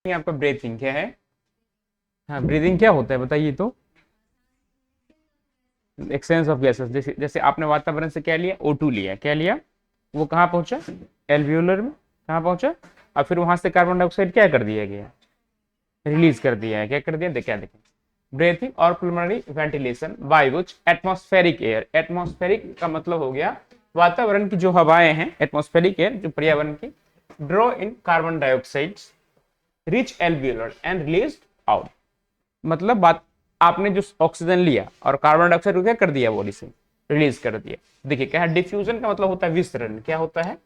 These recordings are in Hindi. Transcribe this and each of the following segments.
आपका ब्रीथिंग क्या है? हाँ, ब्रीदिंग क्या होता है बताइए तो। एक्सचेंज ऑफ गैसेस, जैसे जैसे आपने वातावरण से क्या लिया, O2 लिया, क्या लिया, वो कहाँ पहुंचा, एल्वियोलर में, कहाँ पहुंचा, और फिर वहां से कार्बन डाइऑक्साइड क्या कर दिया गया, रिलीज कर दिया है। क्या कर दिया, क्या देखें, ब्रीथिंग और pulmonary ventilation by which atmospheric air, atmospheric का मतलब हो गया वातावरण की जो हवाएं हैं, एटमॉस्फेरिक एयर जो पर्यावरण की, draw in carbon dioxide rich alveolar and release out. मतलब बात, आपने जो ऑक्सीजन लिया और कार्बन डाइऑक्साइड को क्या कर दिया, बॉडी से रिलीज कर दिया। देखिए क्या है, डिफ्यूजन का मतलब होता है विसरण। क्या होता है,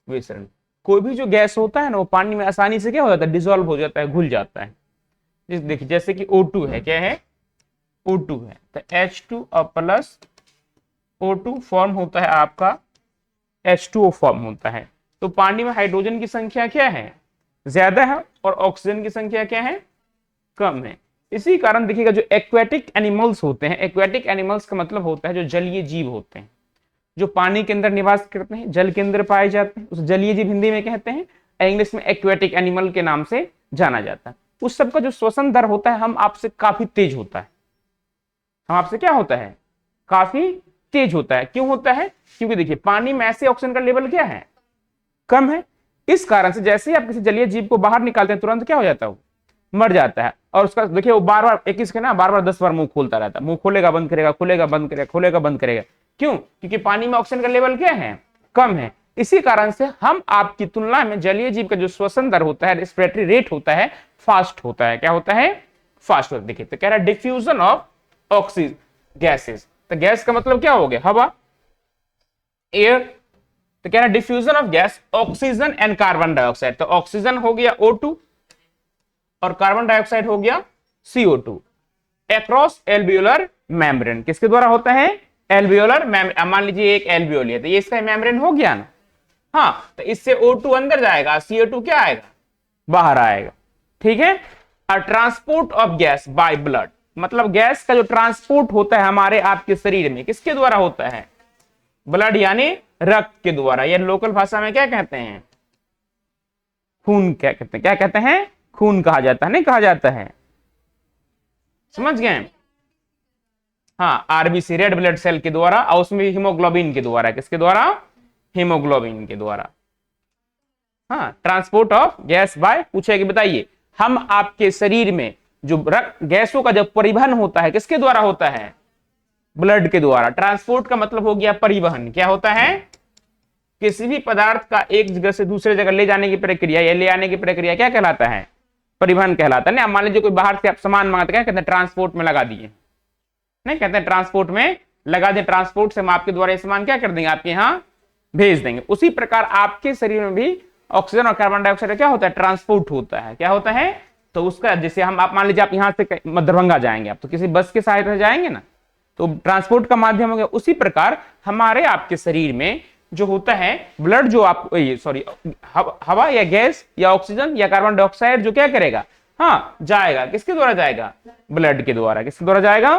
विसरण। कोई भी जो गैस होता है ना, वो पानी में आसानी से क्या हो जाता है, डिसॉल्व हो जाता है, घुल जाता है। देखिए जैसे कि O2 है, क्या है, O2 है, तो H2 और प्लस O2 फॉर्म होता है आपका, H2O फॉर्म होता है। तो पानी में हाइड्रोजन की संख्या क्या है, ज्यादा है, और ऑक्सीजन की संख्या क्या है, कम है। इसी कारण देखिएगा जो एक्वेटिक एनिमल्स होते हैं, एक्वेटिक एनिमल्स का मतलब होता है जो जलीय जीव होते हैं, जो पानी के अंदर निवास करते हैं, जल के अंदर पाए जाते हैं, उस जलीय जीव हिंदी में कहते हैं, इंग्लिश में एक्वेटिक एनिमल के नाम से जाना जाता है। उस सबका जो श्वसन दर होता है हम आपसे काफी तेज होता है, हम आपसे क्या होता है, काफी तेज होता है। क्यों होता है, क्योंकि देखिए पानी में ऐसे ऑक्सीजन का लेवल क्या है, कम है। इस कारण से जैसे ही आप किसी जलीय जीव को बाहर निकालते हैं, तुरंत क्या हो जाता है, मर जाता है। और उसका देखिए वो बार बार एक इसके ना बार बार 10 बार मुंह खोलता रहता है, मुंह खोलेगा बंद करेगा, खोलेगा बंद करेगा, खोलेगा बंद करेगा। क्यों, क्योंकि पानी में ऑक्सीजन का लेवल क्या है, कम है। इसी कारण से हम आपकी तुलना में जलीय जीव का जो श्वसन दर होता है, रेस्पिरेटरी रेट होता है, फास्ट होता है। क्या होता है, फास्ट होता है। देखिए तो कह रहा है डिफ्यूजन ऑफ ऑक्सीजन गैसेस, तो गैस का मतलब क्या हो गया, हवा, एयर। तो कह रहा है diffusion of gas oxygen and carbon dioxide, तो ऑक्सीजन हो गया O2 और कार्बन डाइऑक्साइड हो गया CO2 अक्रॉस एल्वियोलर मेम्ब्रेन। किसके द्वारा होता है, एल्वियोलर मेम्ब्रेन। मान लीजिए एक एल्वियोल है, तो ये इसका मेम्ब्रेन हो गया ना, हाँ, तो इससे O2 अंदर जाएगा, CO2 क्या आएगा, बाहर आएगा। ठीक है। और transport of gas by blood, मतलब गैस का जो ट्रांसपोर्ट होता है हमारे आपके शरीर में, किसके द्वारा होता है, ब्लड यानी रक्त के द्वारा। या लोकल भाषा में क्या कहते हैं, खून। क्या कहते हैं, क्या कहते हैं, खून कहा जाता है, नहीं कहा जाता है, समझ गए। हाँ, आरबीसी रेड ब्लड सेल के द्वारा, और उसमें हीमोग्लोबिन के द्वारा, किसके द्वारा, हीमोग्लोबिन के द्वारा। हाँ, ट्रांसपोर्ट ऑफ गैस बाय, पूछेगी बताइए, हम आपके शरीर में जो गैसों का जब परिवहन होता है किसके द्वारा होता है, ब्लड के द्वारा। ट्रांसपोर्ट का मतलब हो गया परिवहन। क्या होता है, किसी भी पदार्थ का एक जगह से दूसरे जगह ले जाने की प्रक्रिया या ले आने की प्रक्रिया क्या कहलाता है, परिवहन कहलाता है ना। मान लीजिए कोई बाहर से आप सामान मांगते, क्या कहते हैं, ट्रांसपोर्ट में लगा दिए, नहीं कहते हैं ट्रांसपोर्ट में लगा दे, ट्रांसपोर्ट से हम आपके द्वारा सामान क्या कर देंगे, आपके यहाँ भेज देंगे। उसी प्रकार आपके शरीर में भी ऑक्सीजन और कार्बन डाइऑक्साइड क्या होता है, ट्रांसपोर्ट होता है। क्या होता है, तो उसका जैसे हम, आप मान लीजिए आप यहाँ से दरभंगा जाएंगे, आप तो किसी बस की सहायता से जाएंगे ना, तो ट्रांसपोर्ट का माध्यम हो गया। उसी प्रकार हमारे आपके शरीर में जो होता है ब्लड, जो आप सॉरी हवा या गैस या ऑक्सीजन या कार्बन डाइऑक्साइड जो क्या करेगा, हाँ जाएगा, किसके द्वारा जाएगा, ब्लड के द्वारा। किसके द्वारा जाएगा,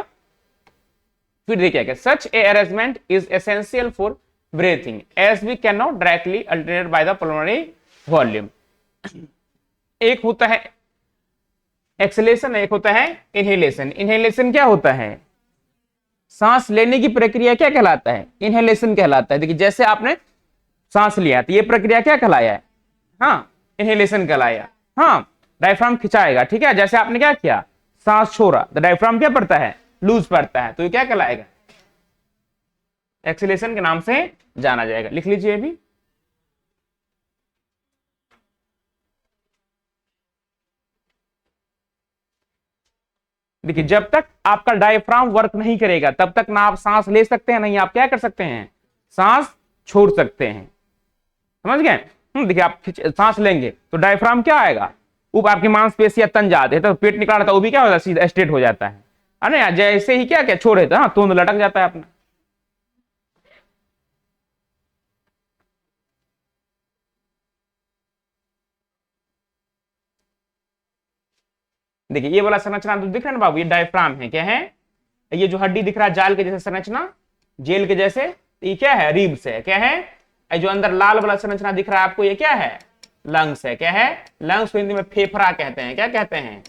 फिर देखिए such a arrangement is essential for breathing as we can not directly alternate by the pulmonary volume. एक होता है एक्सलेशन, एक होता है इनहेलेशन। इनहेलेशन क्या होता है, सांस लेने की प्रक्रिया क्या कहलाता है, इनहेलेशन कहलाता है। देखिए जैसे आपने सांस लिया तो ये प्रक्रिया क्या कहलाया है, हाँ इनहेलेशन कहलाया। हाँ, डायफ्राम खिंचाएगा, ठीक है। जैसे आपने क्या किया, सांस छोड़ा तो डायफ्राम क्या पड़ता है, लूज पड़ता है, तो ये क्या कहलाएगा, एक्सलेशन के नाम से जाना जाएगा। लिख लीजिए अभी। देखिए जब तक आपका डायफ्राम वर्क नहीं करेगा तब तक ना आप सांस ले सकते हैं, नहीं आप क्या कर सकते हैं, सांस छोड़ सकते हैं। समझ गए। देखिए आप सांस लेंगे तो डायफ्राम क्या आएगा, ऊपर आपकी मांसपेशियां तन जाते हैं, तो पेट निकाल रहा था वो भी क्या होता है, सीधा स्ट्रेट हो जाता है। अरे जैसे ही क्या क्या छोड़े तो हाँ तूंद लटक जाता है अपना। देखिए ये वाला संरचना तो दिख रहा है ना बाबू, ये डायफ्राम है, क्या है, ये जो हड्डी दिख रहा है जाल के जैसे संरचना, जेल के जैसे, ये क्या है, रिब्स है, क्या है। जो अंदर लाल वाला संरचना दिख रहा है आपको, ये क्या है, लंग्स है। क्या है? लंग्स को हिंदी में फेफड़ा कहते हैं। क्या कहते हैं?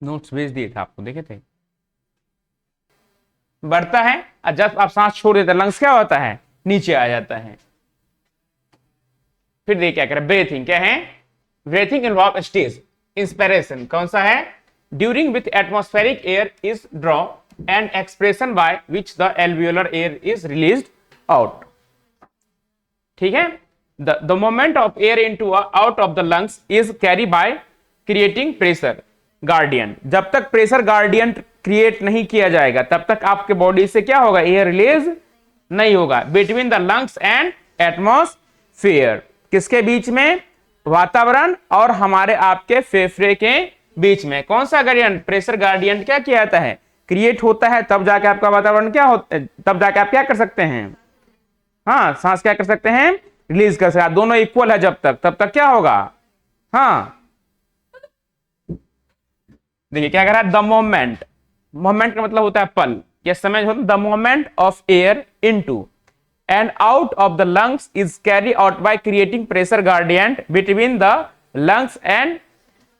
नोट्स भेज दिए थे आपको, देखे थे? बढ़ता है और जब आप सांस छोड़ देते हैं लंग्स क्या होता है? नीचे आ जाता है। फिर देखिए क्या करें, ब्रीथिंग। क्या है? Breathing involve stage inspiration. कौन सा है? During with atmospheric air is draw and expression by which the alveolar air is released out. ठीक है? The moment of air into out of the lungs is carry by creating pressure guardian. जब तक प्रेशर गार्डियन क्रिएट नहीं किया जाएगा तब तक आपके बॉडी से क्या होगा? एयर रिलीज नहीं होगा। Between the lungs and atmosphere, किसके बीच में? वातावरण और हमारे आपके फेफड़े के बीच में। कौन सा गार्डियन? प्रेशर गार्डियन क्या किया जाता है? क्रिएट होता है, तब जाके आपका वातावरण क्या होता है, तब जाके आप क्या कर सकते हैं? हाँ, सांस क्या कर सकते हैं? रिलीज कर सकते हैं। दोनों इक्वल है जब तक, तब तक क्या होगा? हाँ, देखिए क्या कह रहा है? द मोमेंट, मोमेंट का मतलब होता है पल या समय। The moment of air into and out of the lungs is carry out by creating pressure gradient between the lungs and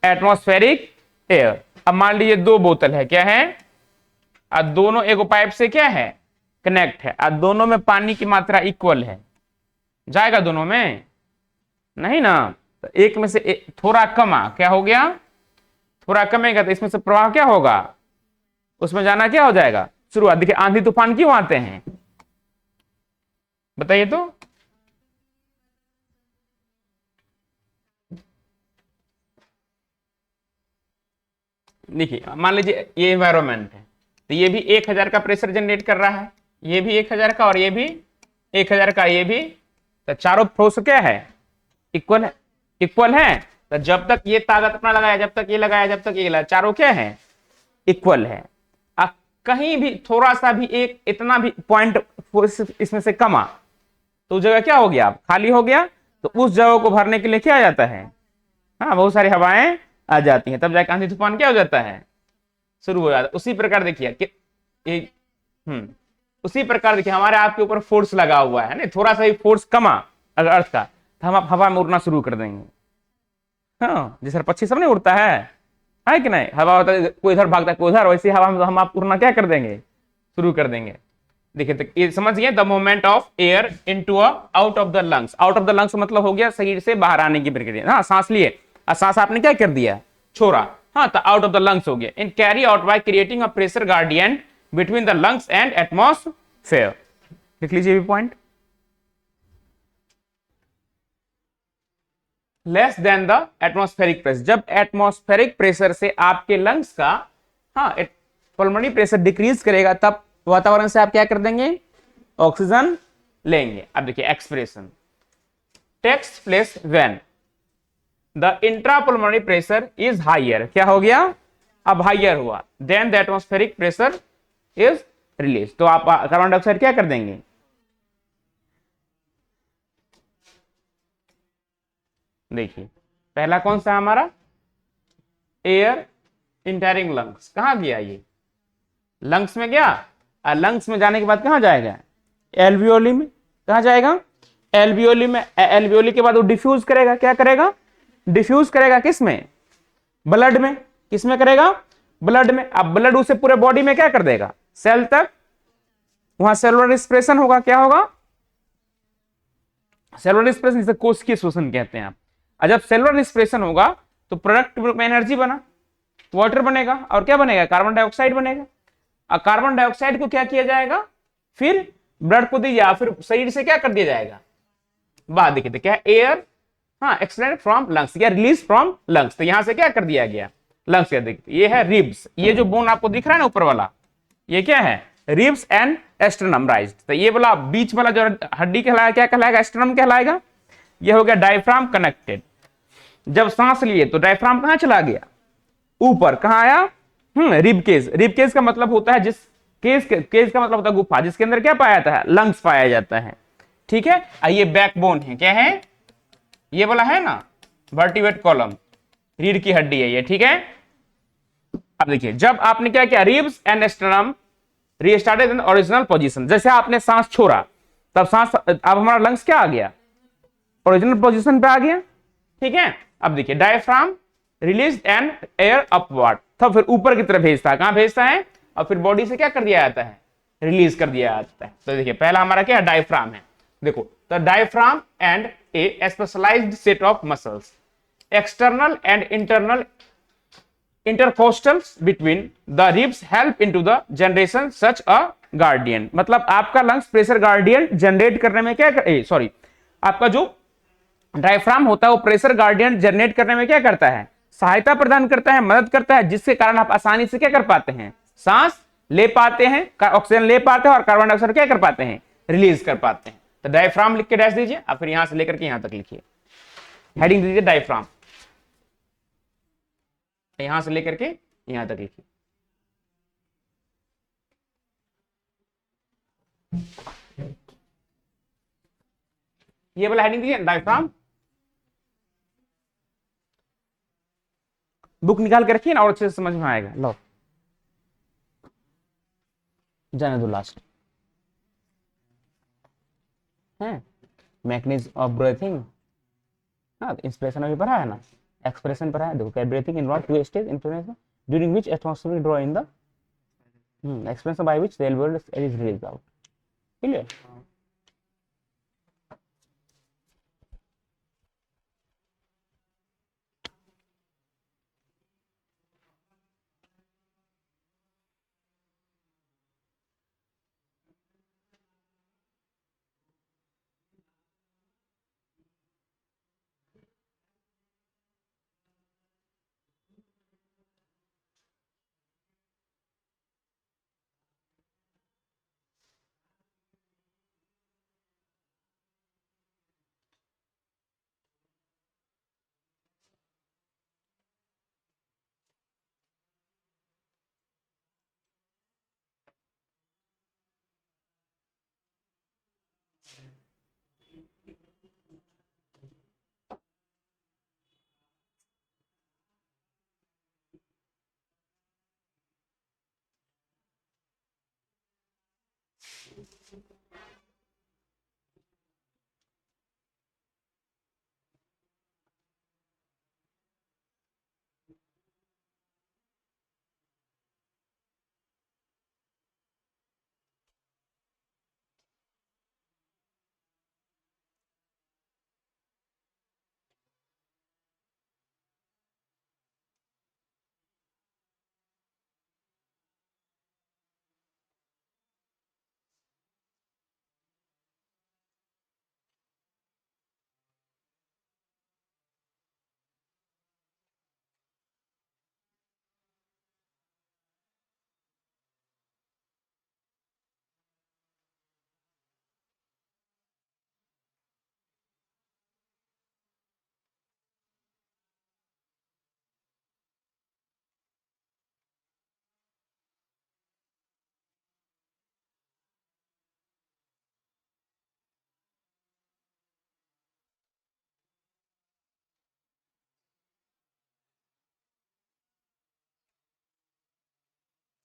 atmospheric air. अब मान लीजिए दो बोतल है। क्या है? अब दोनों एक पाइप से क्या है? कनेक्ट है। अब दोनों में पानी की मात्रा इक्वल है, जाएगा दोनों में? नहीं ना। तो एक में से थोड़ा कमा, क्या हो गया? थोड़ा कमेगा तो इसमें से प्रवाह क्या होगा? उसमें जाना क्या हो जाएगा? शुरुआत। देखिए आंधी तूफान क्यों आते हैं बताइए तो? देखिए मान लीजिए ये एनवायरमेंट है, तो ये भी 1000 का प्रेशर जनरेट कर रहा है, ये भी 1000 का और ये भी 1000 का, ये भी। तो चारों फोर्स क्या है? इक्वल है। इक्वल है। तो जब तक ये ताकत अपना लगाया, जब तक ये लगाया, जब तक ये लगाया, चारों क्या है? इक्वल है। कहीं भी थोड़ा सा भी एक इतना भी पॉइंट इसमें से कमा तो जगह क्या हो गया? खाली हो गया। तो उस जगह को भरने के लिए क्या आ जाता है? हाँ, बहुत सारी हवाएं आ जाती हैं, तब जाकर आंधी तूफान क्या हो जाता है? शुरू हो जाता है। उसी प्रकार देखिए कि उसी प्रकार देखिए हमारे आपके ऊपर फोर्स लगा हुआ है ना, थोड़ा सा ही फोर्स कमा अगर अर्थ का, तो हम आप हवा में उड़ना शुरू कर देंगे। हाँ, जैसे पक्षी सब नहीं उड़ता है कि नहीं? हवा होता है, कोई इधर भागता है कोई उधर, वैसे हवा में हम आप उड़ना क्या कर देंगे? शुरू कर देंगे। देखिए तो ये समझिए, the moment of air into out of the lungs. Out of the lungs मतलब हो गया शरीर से बाहर आने की प्रक्रिया। हाँ, सांस लिए और सांस आपने क्या कर दिया? छोड़ा। हाँ, तो आउट ऑफ द लंग्स हो गया। In carry out by creating a pressure gradient between the lungs and atmosphere. लिख लीजिए भी point. Less than the atmospheric pressure, जब एटमॉस्फेरिक प्रेशर से आपके लंग्स का पल्मोनरी प्रेशर डिक्रीज करेगा तब वातावरण से आप क्या कर देंगे? ऑक्सीजन लेंगे। अब देखिए expression takes place when the intrapulmonary pressure is higher. क्या हो गया? अब हायर हुआ। Then the atmospheric pressure is release. तो आप कार्बन डाइऑक्साइड क्या कर देंगे? देखिए पहला कौन सा हमारा? Air entering lungs. कहां गया? ये लंग्स में गया और लंग्स में जाने के बाद कहां जाएगा? एल्वियोली में। कहां जाएगा? एल्वियोली में। एल्वियोली के बाद वो डिफ्यूज करेगा। क्या करेगा? डिफ्यूज करेगा किस में? ब्लड में। किस में करेगा? ब्लड में। अब ब्लड उसे पूरे बॉडी में क्या कर देगा? सेल तक। वहां सेलुलर रिस्पिरेशन होगा। क्या होगा? सेलुलर रिस्पिरेशन जिसे कोशिकीय श्वसन कहते हैं आप। और जब सेलुलर रिस्पिरेशन होगा तो प्रोडक्ट में एनर्जी बना, वाटर बनेगा और क्या बनेगा? कार्बन डाइऑक्साइड बनेगा। और कार्बन डाइऑक्साइड को क्या किया जाएगा? फिर ब्लड को दिया, फिर शरीर से क्या कर दिया जाएगा? बाहर। देखिए तो क्या? एयर एक्सप्लेन फ्रॉम लंग्स या रिलीज फ्रॉम लंग्स। तो यहां से क्या कर दिया गया? लंग्स। क्या देखिए ये है रिब्स। ये जो बोन आपको दिख रहा है ना ऊपर वाला, ये क्या है? Ribs and sternum raised. तो ये वाला बीच वाला जो हड्डी कहलाएगा क्या कहलाएगा? एस्ट्रनम कहलाएगा। ये हो गया डायफ्राम कनेक्टेड। जब सांस लिए तो डायफ्राम कहां चला गया? ऊपर। कहां आया? Rib cage. रिब केस का मतलब होता है जिस केस का मतलब होता है गुफा, जिसके अंदर क्या पाया जाता है? लंग्स पाया जाता है। ठीक है। ये बैकबोन है। क्या है? ये वाला है ना वर्टिब्रेट कॉलम, रीढ़ की हड्डी है ये। ठीक है। अब देखिए, जब आपने क्या किया, ribs and sternum restarted in original position, जैसे आपने सांस छोड़ा तब सांस, अब हमारा लंग्स क्या आ गया? ओरिजिनल पोजीशन पे आ गया। ठीक है। अब देखिए, diaphragm release and air upward, तब फिर ऊपर की तरफ भेजता है। कहां भेजता है? और फिर बॉडी से क्या कर दिया जाता है? रिलीज कर दिया जाता है। तो देखिए, पहला हमारा क्या है? डायफ्राम है। देखो, the diaphragm and a specialised set of muscles external and internal intercostals between the ribs help into the generation such a guardian। मतलब आपका लंग्स प्रेशर गार्डियन जनरेट करने में क्या सॉरी, आपका जो डायफ्राम होता है वो प्रेशर गार्डियन जनरेट करने में क्या करता है? सहायता प्रदान करता है, मदद करता है, जिसके कारण आप आसानी से क्या कर पाते हैं? सांस ले पाते हैं, ऑक्सीजन ले पाते हैं और कार्बन डाइऑक्साइड क्या कर पाते हैं? रिलीज कर पाते हैं। तो डायफ्राम लिख के डैश दीजिए, और फिर यहां से लेकर के यहां तक लिखिए, हेडिंग दीजिए डायफ्राम, यहां से लेकर के यहां तक लिखिए। ये वाला हेडिंग दीजिए डायफ्राम। बुक निकाल के रखिए ना और अच्छे से समझ में आएगा। लो जाने दो लास्ट है मैकेनिज्म ऑफ ब्रीथिंग। हाँ, इंस्पिरेशन अभी पढ़ा है ना, एक्सप्रेशन पढ़ा है। देखो क्या, breathing involve two stage inspiration during which atmospheric draw in the expression by which the air is released out. Clear?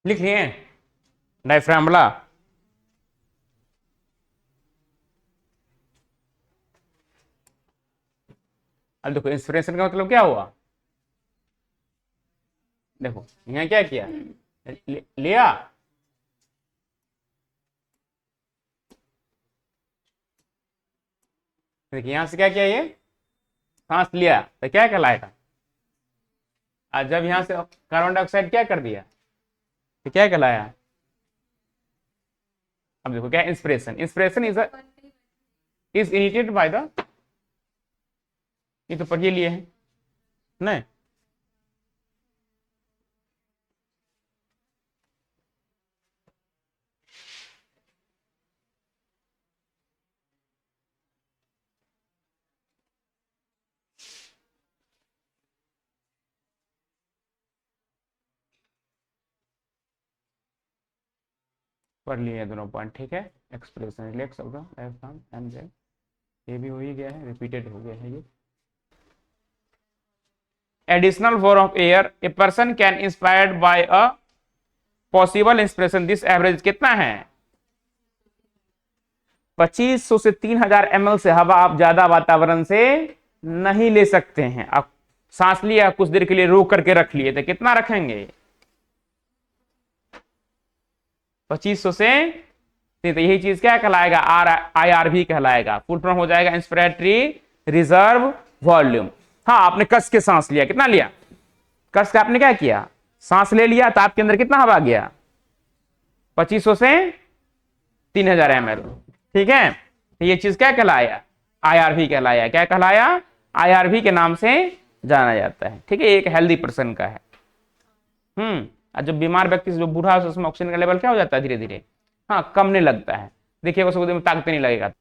लिख लिए डायफ्राम वाला? अब देखो, इंस्पिरेशन का मतलब क्या हुआ? देखो यहाँ क्या किया, लिया, देखिए यहां से क्या किया, ये सांस लिया तो क्या कहलाएगा? और जब यहां से कार्बन डाइऑक्साइड क्या कर दिया तो क्या कहलाया? अब देखो क्या, inspiration, inspiration is initiated by the, ये तो पढ़िए लिए हैं नहीं? पढ़ लिए दोनों पॉइंट, ठीक है। Expression relax of the diaphragm and then, ये भी हो ही गया है, रिपीटेड हो गया है ये। Additional form of air a person can inspired by a possible inspiration, this average कितना है 2500 से 3000 ml से हवा आप ज्यादा वातावरण से नहीं ले सकते हैं। आप सांस लिया, कुछ देर के लिए रोक करके रख लिए, तो कितना रखेंगे 2500 से, तो यही चीज क्या कहलाएगा, IRV कहलाएगा। फुल फॉर्म हो जाएगा इंस्पिरेटरी रिजर्व वॉल्यूम। हाँ, आपने कस के सांस लिया, कितना लिया, कस का आपने क्या किया, सांस ले लिया, तो आपके अंदर कितना हवा गया 2500 से 3000 ml, ठीक है। तो ये चीज क्या कहलाया, IRV कहलाया। क्या कहलाया, IRV के नाम से जाना जाता है, ठीक है। एक हेल्दी पर्सन का है। और जो बीमार व्यक्ति, जो बूढ़ा है, उसमें ऑक्सीजन का लेवल क्या हो जाता है धीरे धीरे, हाँ, कमने लगता है। देखिएगा उसको ताकत नहीं लगेगा।